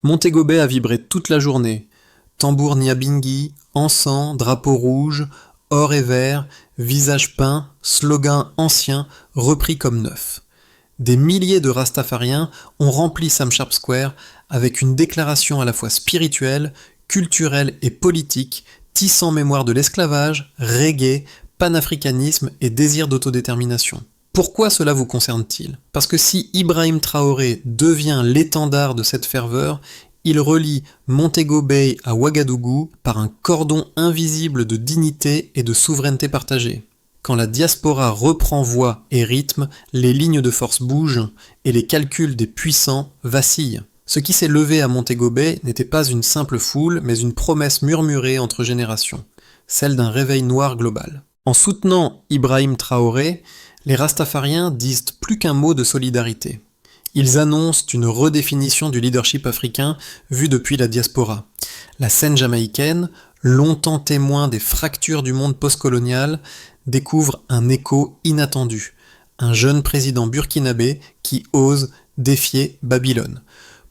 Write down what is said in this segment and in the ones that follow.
Montego Bay a vibré toute la journée. Tambour Nyabinghi, encens, drapeau rouge, or et vert, visage peint, slogan ancien repris comme neuf. Des milliers de Rastafariens ont rempli Sam Sharp Square avec une déclaration à la fois spirituelle, culturelle et politique, tissant mémoire de l'esclavage, reggae, panafricanisme et désir d'autodétermination. Pourquoi cela vous concerne-t-il? Parce que si Ibrahim Traoré devient l'étendard de cette ferveur, il relie Montego Bay à Ouagadougou par un cordon invisible de dignité et de souveraineté partagée. Quand la diaspora reprend voix et rythme, les lignes de force bougent et les calculs des puissants vacillent. Ce qui s'est levé à Montego Bay n'était pas une simple foule, mais une promesse murmurée entre générations, celle d'un réveil noir global. En soutenant Ibrahim Traoré, les Rastafariens disent plus qu'un mot de solidarité. Ils annoncent une redéfinition du leadership africain vu depuis la diaspora. La scène jamaïcaine, longtemps témoin des fractures du monde postcolonial, découvre un écho inattendu. Un jeune président burkinabé qui ose défier Babylone.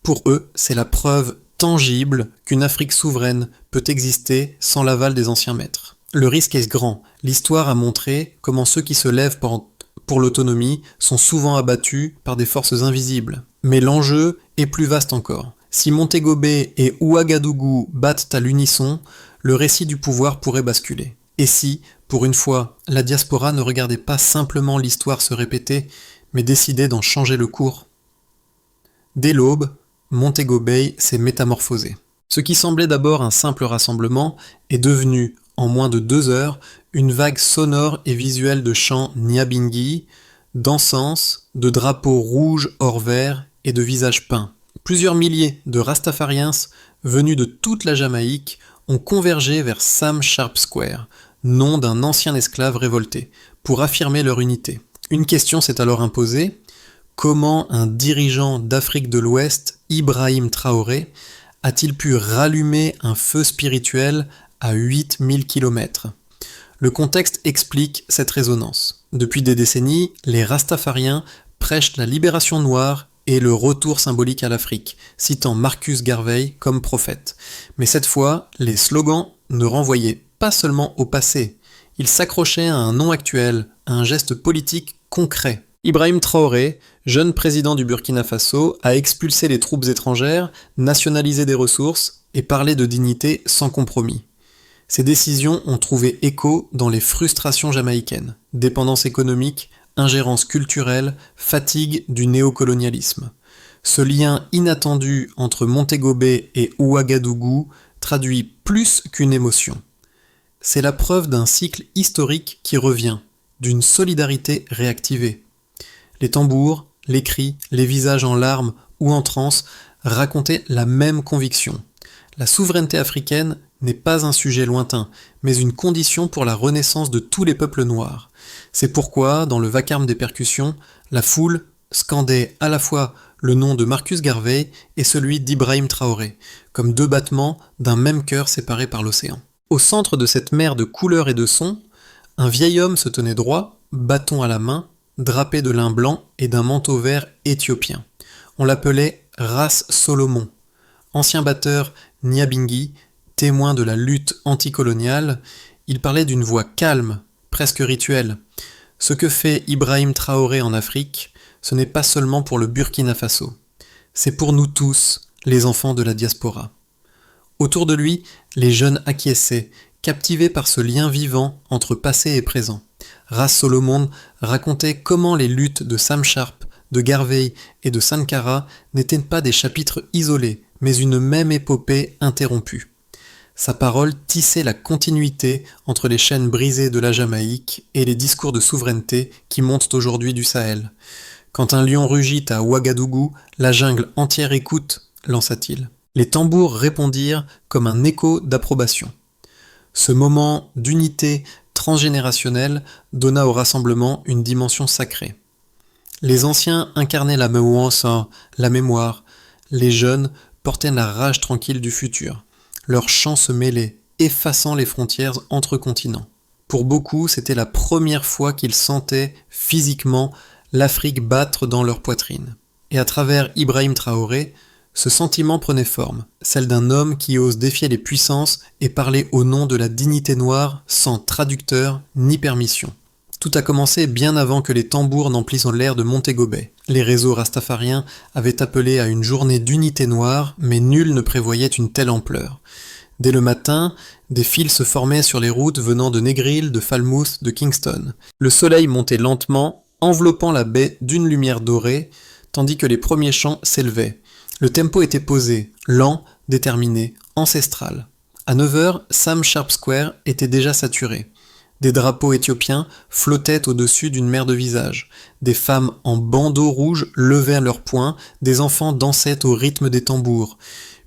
Pour eux, c'est la preuve tangible qu'une Afrique souveraine peut exister sans l'aval des anciens maîtres. Le risque est grand. L'histoire a montré comment ceux qui se lèvent pour l'autonomie sont souvent abattus par des forces invisibles. Mais l'enjeu est plus vaste encore. Si Montego Bay et Ouagadougou battent à l'unisson, le récit du pouvoir pourrait basculer. Et si, pour une fois, la diaspora ne regardait pas simplement l'histoire se répéter, mais décidait d'en changer le cours? Dès l'aube, Montego Bay s'est métamorphosé. Ce qui semblait d'abord un simple rassemblement est devenu, en moins de 2 heures, une vague sonore et visuelle de chants Nyabinghi, d'encens, de drapeaux rouges or vert et de visages peints. Plusieurs milliers de Rastafariens venus de toute la Jamaïque ont convergé vers Sam Sharp Square, nom d'un ancien esclave révolté, pour affirmer leur unité. Une question s'est alors imposée: comment un dirigeant d'Afrique de l'Ouest, Ibrahim Traoré, a-t-il pu rallumer un feu spirituel à 8000 km? Le contexte explique cette résonance. Depuis des décennies, les Rastafariens prêchent la libération noire et le retour symbolique à l'Afrique, citant Marcus Garvey comme prophète. Mais cette fois, les slogans ne renvoyaient pas seulement au passé, ils s'accrochaient à un nom actuel, à un geste politique concret. Ibrahim Traoré, jeune président du Burkina Faso, a expulsé les troupes étrangères, nationalisé des ressources et parlé de dignité sans compromis. Ces décisions ont trouvé écho dans les frustrations jamaïcaines, dépendance économique, ingérence culturelle, fatigue du néocolonialisme. Ce lien inattendu entre Montego Bay et Ouagadougou traduit plus qu'une émotion. C'est la preuve d'un cycle historique qui revient, d'une solidarité réactivée. Les tambours, les cris, les visages en larmes ou en transe racontaient la même conviction. La souveraineté africaine n'est pas un sujet lointain, mais une condition pour la renaissance de tous les peuples noirs. C'est pourquoi, dans le vacarme des percussions, la foule scandait à la fois le nom de Marcus Garvey et celui d'Ibrahim Traoré, comme 2 battements d'un même cœur séparés par l'océan. Au centre de cette mer de couleurs et de sons, un vieil homme se tenait droit, bâton à la main, drapé de lin blanc et d'un manteau vert éthiopien. On l'appelait Ras Solomon. Ancien batteur Nyabinghi, témoin de la lutte anticoloniale, il parlait d'une voix calme, presque rituelle. Ce que fait Ibrahim Traoré en Afrique, ce n'est pas seulement pour le Burkina Faso. C'est pour nous tous, les enfants de la diaspora. Autour de lui, les jeunes acquiesçaient, captivés par ce lien vivant entre passé et présent. Ras Solomon racontait comment les luttes de Sam Sharp, de Garvey et de Sankara n'étaient pas des chapitres isolés, mais une même épopée interrompue. Sa parole tissait la continuité entre les chaînes brisées de la Jamaïque et les discours de souveraineté qui montent aujourd'hui du Sahel. Quand un lion rugit à Ouagadougou, la jungle entière écoute, lança-t-il. Les tambours répondirent comme un écho d'approbation. Ce moment d'unité transgénérationnelle donna au rassemblement une dimension sacrée. Les anciens incarnaient la mémoire, les jeunes portaient la rage tranquille du futur. Leurs chants se mêlaient, effaçant les frontières entre continents. Pour beaucoup, c'était la première fois qu'ils sentaient physiquement l'Afrique battre dans leur poitrine. Et à travers Ibrahim Traoré, Ce sentiment prenait forme, celle d'un homme qui ose défier les puissances et parler au nom de la dignité noire sans traducteur ni permission. Tout a commencé bien avant que les tambours n'emplissent l'air de Montego Bay. Les réseaux rastafariens avaient appelé à une journée d'unité noire, mais nul ne prévoyait une telle ampleur. Dès le matin, des files se formaient sur les routes venant de Negril, de Falmouth, de Kingston. Le soleil montait lentement, enveloppant la baie d'une lumière dorée, tandis que les premiers chants s'élevaient. Le tempo était posé, lent, déterminé, ancestral. À 9h, Sam Sharp Square était déjà saturé. Des drapeaux éthiopiens flottaient au-dessus d'une mer de visages. Des femmes en bandeaux rouges levaient leurs poings, des enfants dansaient au rythme des tambours.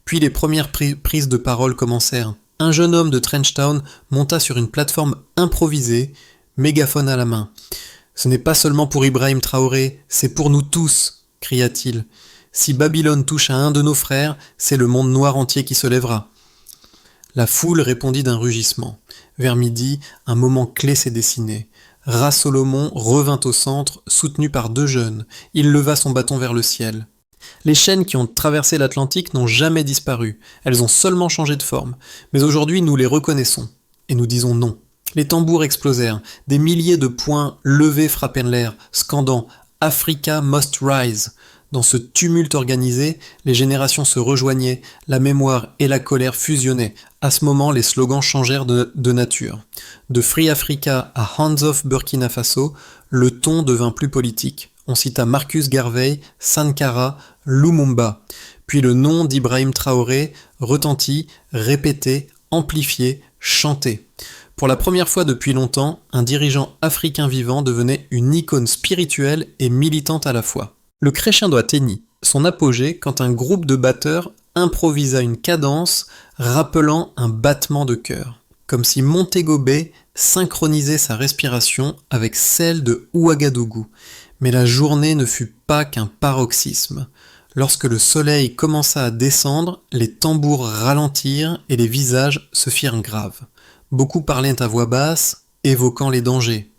Puis les premières prises de parole commencèrent. Un jeune homme de Trenchtown monta sur une plateforme improvisée, mégaphone à la main. « Ce n'est pas seulement pour Ibrahim Traoré, c'est pour nous tous !» cria-t-il. « Si Babylone touche à un de nos frères, c'est le monde noir entier qui se lèvera. » La foule répondit d'un rugissement. Vers midi, un moment clé s'est dessiné. Ra Solomon revint au centre, soutenu par deux jeunes. Il leva son bâton vers le ciel. Les chaînes qui ont traversé l'Atlantique n'ont jamais disparu. Elles ont seulement changé de forme. Mais aujourd'hui, nous les reconnaissons. Et nous disons non. Les tambours explosèrent. Des milliers de poings levés frappèrent l'air, scandant « Africa must rise ». Dans ce tumulte organisé, les générations se rejoignaient, la mémoire et la colère fusionnaient. À ce moment, les slogans changèrent de nature. De Free Africa à Hands Off Burkina Faso, le ton devint plus politique. On cita Marcus Garvey, Sankara, Lumumba. Puis le nom d'Ibrahim Traoré retentit, répété, amplifié, chanté. Pour la première fois depuis longtemps, un dirigeant africain vivant devenait une icône spirituelle et militante à la fois. Le crescendo atteignit son apogée quand un groupe de batteurs improvisa une cadence rappelant un battement de cœur, comme si Montego Bay synchronisait sa respiration avec celle de Ouagadougou. Mais la journée ne fut pas qu'un paroxysme. Lorsque le soleil commença à descendre, les tambours ralentirent et les visages se firent graves. Beaucoup parlaient à voix basse, évoquant les dangers.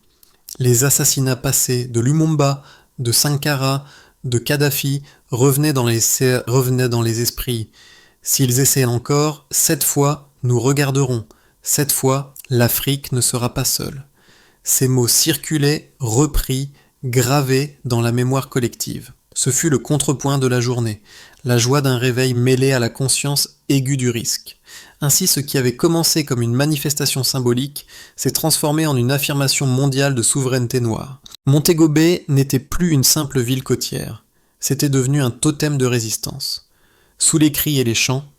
Les assassinats passés de Lumumba, de Sankara, de Kadhafi revenaient dans les esprits. S'ils essaient encore, cette fois, nous regarderons. Cette fois, l'Afrique ne sera pas seule. Ces mots circulaient, repris, gravés dans la mémoire collective. Ce fut le contrepoint de la journée, la joie d'un réveil mêlé à la conscience aiguë du risque. Ainsi, ce qui avait commencé comme une manifestation symbolique s'est transformé en une affirmation mondiale de souveraineté noire. Montego Bay n'était plus une simple ville côtière, c'était devenu un totem de résistance. Sous les cris et les chants,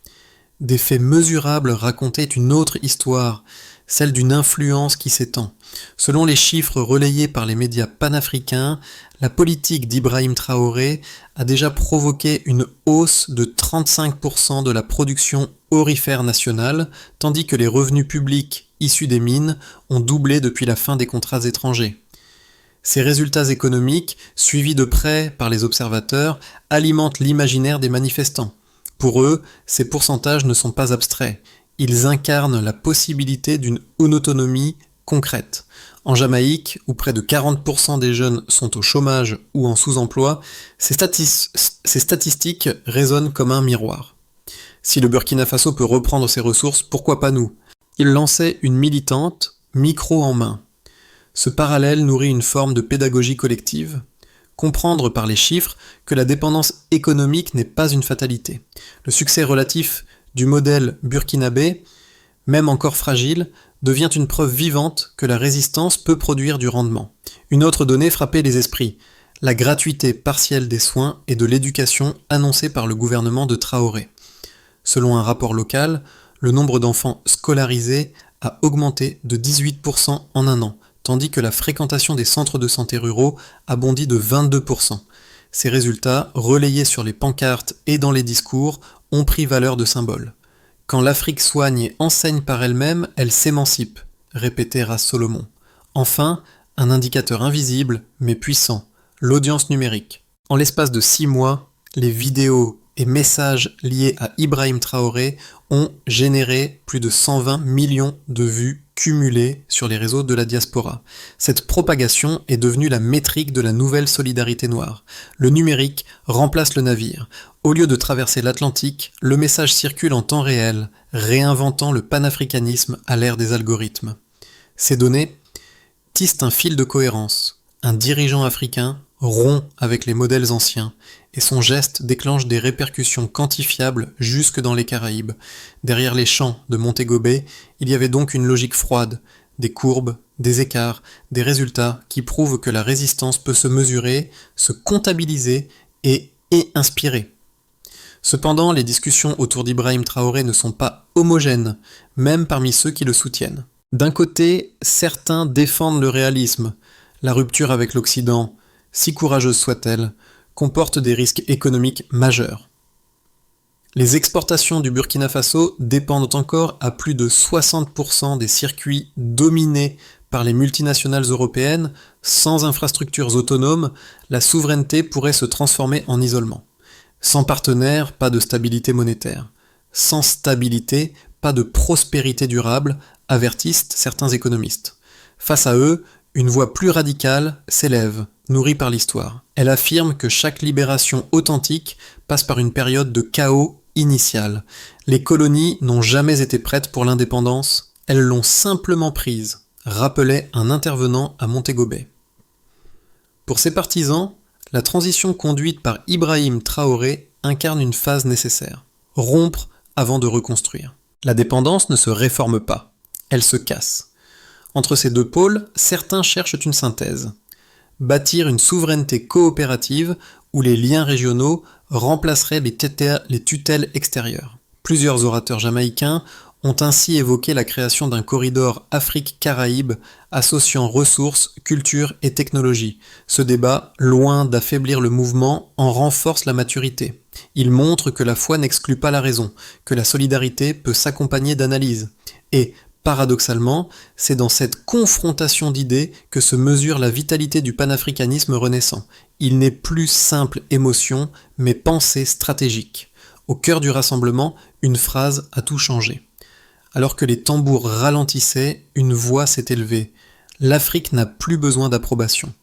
des faits mesurables racontaient une autre histoire, celle d'une influence qui s'étend. Selon les chiffres relayés par les médias panafricains, la politique d'Ibrahim Traoré a déjà provoqué une hausse de 35% de la production aurifère nationale, tandis que les revenus publics issus des mines ont doublé depuis la fin des contrats étrangers. Ces résultats économiques, suivis de près par les observateurs, alimentent l'imaginaire des manifestants. Pour eux, ces pourcentages ne sont pas abstraits. Ils incarnent la possibilité d'une autonomie concrète. En Jamaïque, où près de 40% des jeunes sont au chômage ou en sous-emploi, ces statistiques résonnent comme un miroir. Si le Burkina Faso peut reprendre ses ressources, pourquoi pas nous ? Il lançait une militante, micro en main. Ce parallèle nourrit une forme de pédagogie collective. Comprendre par les chiffres que la dépendance économique n'est pas une fatalité. Le succès relatif du modèle burkinabé, même encore fragile, devient une preuve vivante que la résistance peut produire du rendement. Une autre donnée frappait les esprits, la gratuité partielle des soins et de l'éducation annoncée par le gouvernement de Traoré. Selon un rapport local, le nombre d'enfants scolarisés a augmenté de 18% en un an, tandis que la fréquentation des centres de santé ruraux a bondi de 22%. Ces résultats, relayés sur les pancartes et dans les discours, ont pris valeur de symbole. Quand l'Afrique soigne et enseigne par elle-même, elle s'émancipe, répétait Ra Solomon. Enfin, un indicateur invisible, mais puissant, l'audience numérique. En l'espace de 6 mois, les vidéos et messages liés à Ibrahim Traoré ont généré plus de 120 millions de vues cumulées sur les réseaux de la diaspora. Cette propagation est devenue la métrique de la nouvelle solidarité noire. Le numérique remplace le navire. Au lieu de traverser l'Atlantique, le message circule en temps réel, réinventant le panafricanisme à l'ère des algorithmes. Ces données tissent un fil de cohérence. Un dirigeant africain rompt avec les modèles anciens, et son geste déclenche des répercussions quantifiables jusque dans les Caraïbes. Derrière les champs de Montego Bay, il y avait donc une logique froide, des courbes, des écarts, des résultats qui prouvent que la résistance peut se mesurer, se comptabiliser et inspirer. Cependant, les discussions autour d'Ibrahim Traoré ne sont pas homogènes, même parmi ceux qui le soutiennent. D'un côté, certains défendent le réalisme. La rupture avec l'Occident, si courageuse soit-elle, comporte des risques économiques majeurs. Les exportations du Burkina Faso dépendent encore à plus de 60% des circuits dominés par les multinationales européennes. Sans infrastructures autonomes, la souveraineté pourrait se transformer en isolement. Sans partenaires, pas de stabilité monétaire. Sans stabilité, pas de prospérité durable, avertissent certains économistes. Face à eux, une voix plus radicale s'élève, nourrie par l'histoire. Elle affirme que chaque libération authentique passe par une période de chaos initial. Les colonies n'ont jamais été prêtes pour l'indépendance, elles l'ont simplement prise, rappelait un intervenant à Montego Bay. Pour ses partisans, la transition conduite par Ibrahim Traoré incarne une phase nécessaire. Rompre avant de reconstruire. La dépendance ne se réforme pas, elle se casse. Entre ces deux pôles, certains cherchent une synthèse. Bâtir une souveraineté coopérative où les liens régionaux remplaceraient les tutelles extérieures. Plusieurs orateurs jamaïcains ont ainsi évoqué la création d'un corridor Afrique-Caraïbes associant ressources, culture et technologie. Ce débat, loin d'affaiblir le mouvement, en renforce la maturité. Il montre que la foi n'exclut pas la raison, que la solidarité peut s'accompagner d'analyse. Et, paradoxalement, c'est dans cette confrontation d'idées que se mesure la vitalité du panafricanisme renaissant. Il n'est plus simple émotion, mais pensée stratégique. Au cœur du rassemblement, une phrase a tout changé. Alors que les tambours ralentissaient, une voix s'est élevée. L'Afrique n'a plus besoin d'approbation.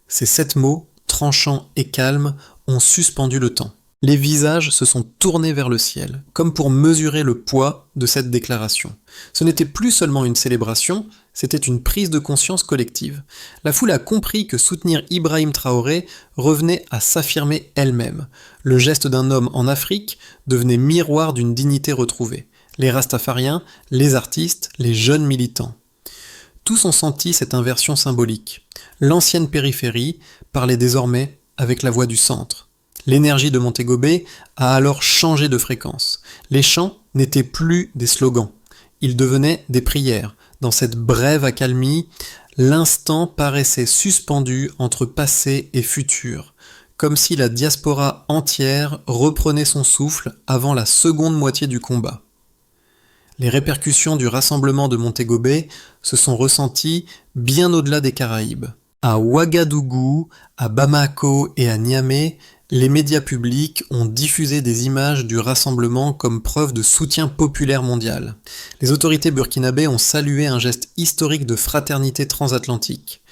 Ces 7 mots, tranchants et calmes, ont suspendu le temps. Les visages se sont tournés vers le ciel, comme pour mesurer le poids de cette déclaration. Ce n'était plus seulement une célébration, c'était une prise de conscience collective. La foule a compris que soutenir Ibrahim Traoré revenait à s'affirmer elle-même. Le geste d'un homme en Afrique devenait miroir d'une dignité retrouvée. Les rastafariens, les artistes, les jeunes militants. Tous ont senti cette inversion symbolique. L'ancienne périphérie parlait désormais avec la voix du centre. L'énergie de Montego Bay a alors changé de fréquence. Les chants n'étaient plus des slogans. Ils devenaient des prières. Dans cette brève accalmie, l'instant paraissait suspendu entre passé et futur, comme si la diaspora entière reprenait son souffle avant la seconde moitié du combat. Les répercussions du rassemblement de Montego Bay se sont ressenties bien au-delà des Caraïbes. À Ouagadougou, à Bamako et à Niamey, les médias publics ont diffusé des images du rassemblement comme preuve de soutien populaire mondial. Les autorités burkinabées ont salué un geste historique de fraternité transatlantique.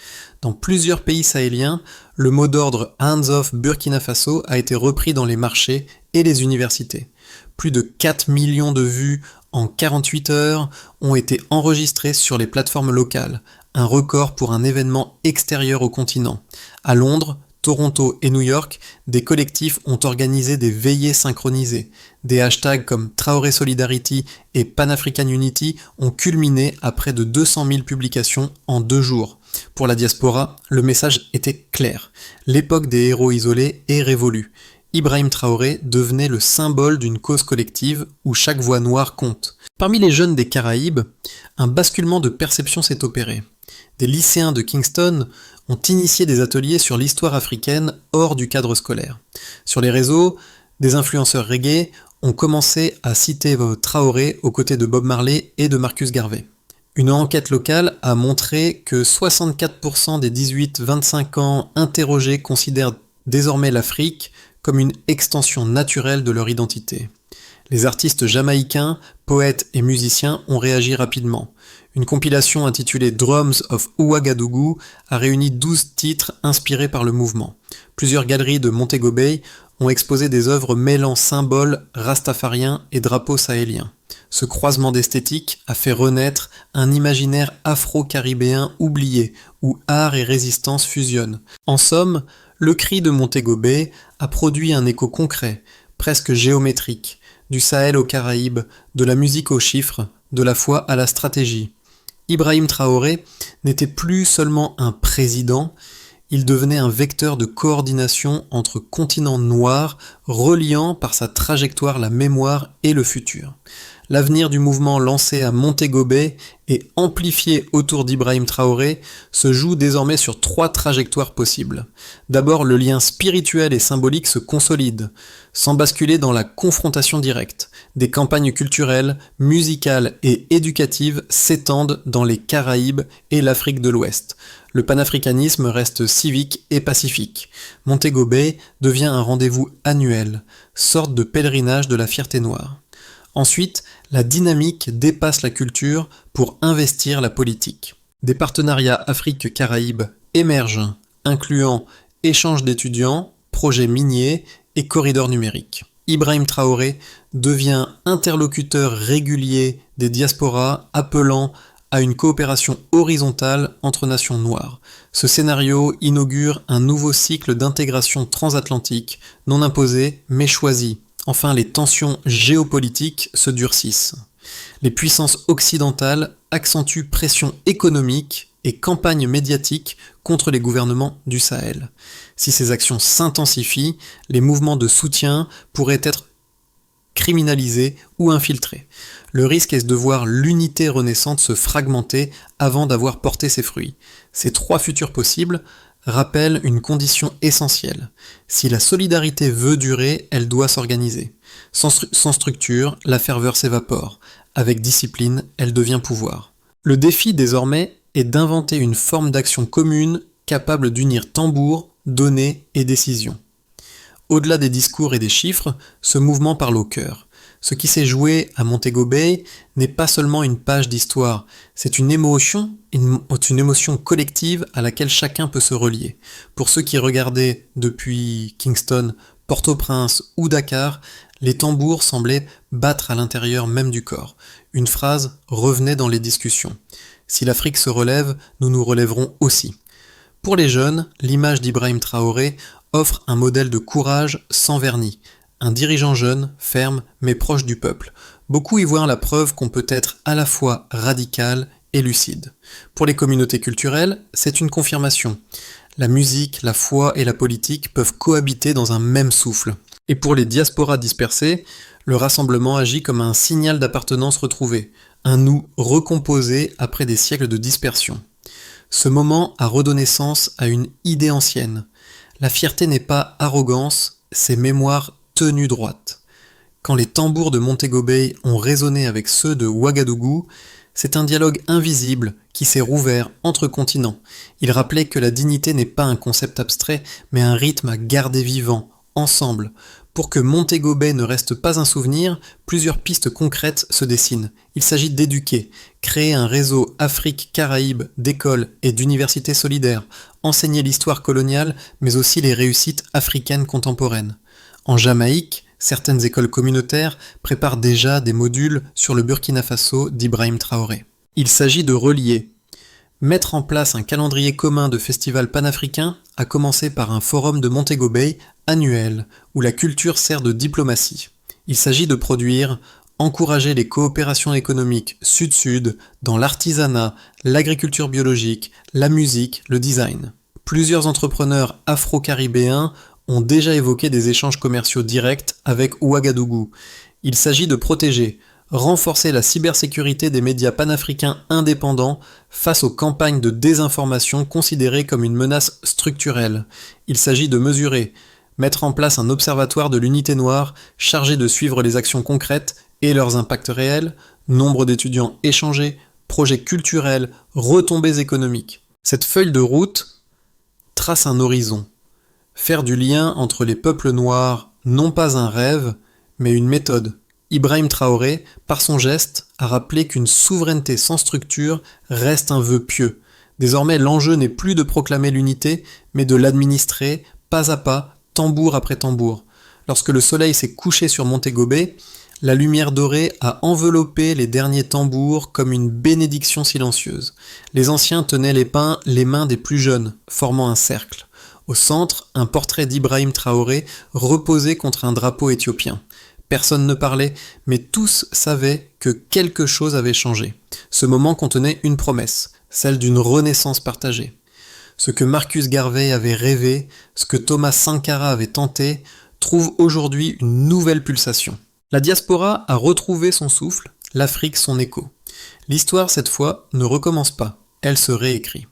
Dans plusieurs pays sahéliens, le mot d'ordre « Hands off Burkina Faso » a été repris dans les marchés et les universités. Plus de 4 millions de vues en 48 heures ont été enregistrées sur les plateformes locales, un record pour un événement extérieur au continent. À Londres, Toronto et New York, des collectifs ont organisé des veillées synchronisées. Des hashtags comme Traoré Solidarity et Pan-African Unity ont culminé à près de 200 000 publications en 2 jours. Pour la diaspora, le message était clair. L'époque des héros isolés est révolue. Ibrahim Traoré devenait le symbole d'une cause collective où chaque voix noire compte. Parmi les jeunes des Caraïbes, un basculement de perception s'est opéré. Des lycéens de Kingston ont initié des ateliers sur l'histoire africaine hors du cadre scolaire. Sur les réseaux, des influenceurs reggae ont commencé à citer Traoré aux côtés de Bob Marley et de Marcus Garvey. Une enquête locale a montré que 64% des 18-25 ans interrogés considèrent désormais l'Afrique comme une extension naturelle de leur identité. Les artistes jamaïcains, poètes et musiciens ont réagi rapidement. Une compilation intitulée Drums of Ouagadougou a réuni 12 titres inspirés par le mouvement. Plusieurs galeries de Montego Bay ont exposé des œuvres mêlant symboles rastafariens et drapeaux sahéliens. Ce croisement d'esthétique a fait renaître un imaginaire afro-caribéen oublié, où art et résistance fusionnent. En somme, le cri de Montego Bay a produit un écho concret, presque géométrique, du Sahel aux Caraïbes, de la musique aux chiffres, de la foi à la stratégie. Ibrahim Traoré n'était plus seulement un président, il devenait un vecteur de coordination entre continents noirs, reliant par sa trajectoire la mémoire et le futur. L'avenir du mouvement lancé à Montego Bay et amplifié autour d'Ibrahim Traoré se joue désormais sur 3 trajectoires possibles. D'abord, le lien spirituel et symbolique se consolide, sans basculer dans la confrontation directe. Des campagnes culturelles, musicales et éducatives s'étendent dans les Caraïbes et l'Afrique de l'Ouest. Le panafricanisme reste civique et pacifique. Montego Bay devient un rendez-vous annuel, sorte de pèlerinage de la fierté noire. Ensuite, la dynamique dépasse la culture pour investir la politique. Des partenariats Afrique-Caraïbes émergent, incluant échanges d'étudiants, projets miniers et corridors numériques. Ibrahim Traoré devient interlocuteur régulier des diasporas appelant à une coopération horizontale entre nations noires. Ce scénario inaugure un nouveau cycle d'intégration transatlantique, non imposé mais choisi. Enfin, les tensions géopolitiques se durcissent. Les puissances occidentales accentuent pression économique et campagne médiatique contre les gouvernements du Sahel. Si ces actions s'intensifient, les mouvements de soutien pourraient être criminalisés ou infiltrés. Le risque est de voir l'unité renaissante se fragmenter avant d'avoir porté ses fruits. Ces 3 futurs possibles rappelle une condition essentielle. Si la solidarité veut durer, elle doit s'organiser. Sans structure, la ferveur s'évapore. Avec discipline, elle devient pouvoir. Le défi désormais est d'inventer une forme d'action commune capable d'unir tambour, données et décisions. Au-delà des discours et des chiffres, ce mouvement parle au cœur. Ce qui s'est joué à Montego Bay n'est pas seulement une page d'histoire, c'est une émotion collective à laquelle chacun peut se relier. Pour ceux qui regardaient depuis Kingston, Port-au-Prince ou Dakar, les tambours semblaient battre à l'intérieur même du corps. Une phrase revenait dans les discussions. Si l'Afrique se relève, nous nous relèverons aussi. Pour les jeunes, l'image d'Ibrahim Traoré offre un modèle de courage sans vernis. Un dirigeant jeune, ferme, mais proche du peuple. Beaucoup y voient la preuve qu'on peut être à la fois radical et lucide. Pour les communautés culturelles, c'est une confirmation. La musique, la foi et la politique peuvent cohabiter dans un même souffle. Et pour les diasporas dispersées, le rassemblement agit comme un signal d'appartenance retrouvé, un nous recomposé après des siècles de dispersion. Ce moment a redonné sens à une idée ancienne. La fierté n'est pas arrogance, c'est mémoire tenue droite. Quand les tambours de Montego Bay ont résonné avec ceux de Ouagadougou, c'est un dialogue invisible qui s'est rouvert entre continents. Il rappelait que la dignité n'est pas un concept abstrait, mais un rythme à garder vivant, ensemble. Pour que Montego Bay ne reste pas un souvenir, plusieurs pistes concrètes se dessinent. Il s'agit d'éduquer, créer un réseau Afrique-Caraïbes d'écoles et d'universités solidaires, enseigner l'histoire coloniale, mais aussi les réussites africaines contemporaines. En Jamaïque, certaines écoles communautaires préparent déjà des modules sur le Burkina Faso d'Ibrahim Traoré. Il s'agit de relier. Mettre en place un calendrier commun de festivals panafricains a commencé par un forum de Montego Bay annuel, où la culture sert de diplomatie. Il s'agit de produire, encourager les coopérations économiques sud-sud dans l'artisanat, l'agriculture biologique, la musique, le design. Plusieurs entrepreneurs afro-caribéens ont déjà évoqué des échanges commerciaux directs avec Ouagadougou. Il s'agit de protéger, renforcer la cybersécurité des médias panafricains indépendants face aux campagnes de désinformation considérées comme une menace structurelle. Il s'agit de mesurer, mettre en place un observatoire de l'unité noire chargé de suivre les actions concrètes et leurs impacts réels, nombre d'étudiants échangés, projets culturels, retombées économiques. Cette feuille de route trace un horizon. Faire du lien entre les peuples noirs, non pas un rêve, mais une méthode. Ibrahim Traoré, par son geste, a rappelé qu'une souveraineté sans structure reste un vœu pieux. Désormais, l'enjeu n'est plus de proclamer l'unité, mais de l'administrer, pas à pas, tambour après tambour. Lorsque le soleil s'est couché sur Montego Bay, la lumière dorée a enveloppé les derniers tambours comme une bénédiction silencieuse. Les anciens tenaient les mains des plus jeunes, formant un cercle. Au centre, un portrait d'Ibrahim Traoré reposait contre un drapeau éthiopien. Personne ne parlait, mais tous savaient que quelque chose avait changé. Ce moment contenait une promesse, celle d'une renaissance partagée. Ce que Marcus Garvey avait rêvé, ce que Thomas Sankara avait tenté, trouve aujourd'hui une nouvelle pulsation. La diaspora a retrouvé son souffle, l'Afrique son écho. L'histoire, cette fois, ne recommence pas, elle se réécrit.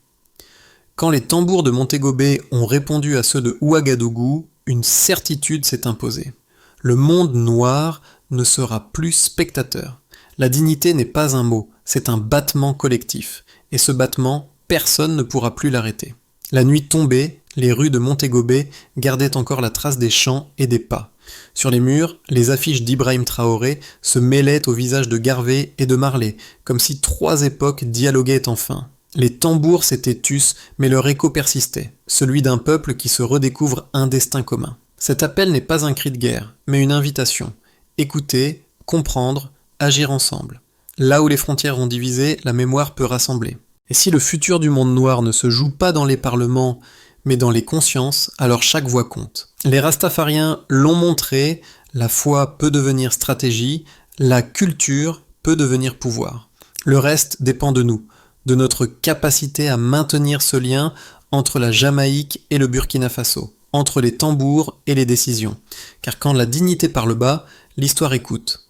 Quand les tambours de Montego Bay ont répondu à ceux de Ouagadougou, une certitude s'est imposée. Le monde noir ne sera plus spectateur. La dignité n'est pas un mot, c'est un battement collectif. Et ce battement, personne ne pourra plus l'arrêter. La nuit tombée, les rues de Montego Bay gardaient encore la trace des chants et des pas. Sur les murs, les affiches d'Ibrahim Traoré se mêlaient aux visages de Garvey et de Marley, comme si trois époques dialoguaient enfin. Les tambours s'étaient tus, mais leur écho persistait, celui d'un peuple qui se redécouvre un destin commun. Cet appel n'est pas un cri de guerre, mais une invitation. Écouter, comprendre, agir ensemble. Là où les frontières ont divisé, la mémoire peut rassembler. Et si le futur du monde noir ne se joue pas dans les parlements, mais dans les consciences, alors chaque voix compte. Les Rastafariens l'ont montré, la foi peut devenir stratégie, la culture peut devenir pouvoir. Le reste dépend de nous, de notre capacité à maintenir ce lien entre la Jamaïque et le Burkina Faso, entre les tambours et les décisions. Car quand la dignité parle bas, l'histoire écoute.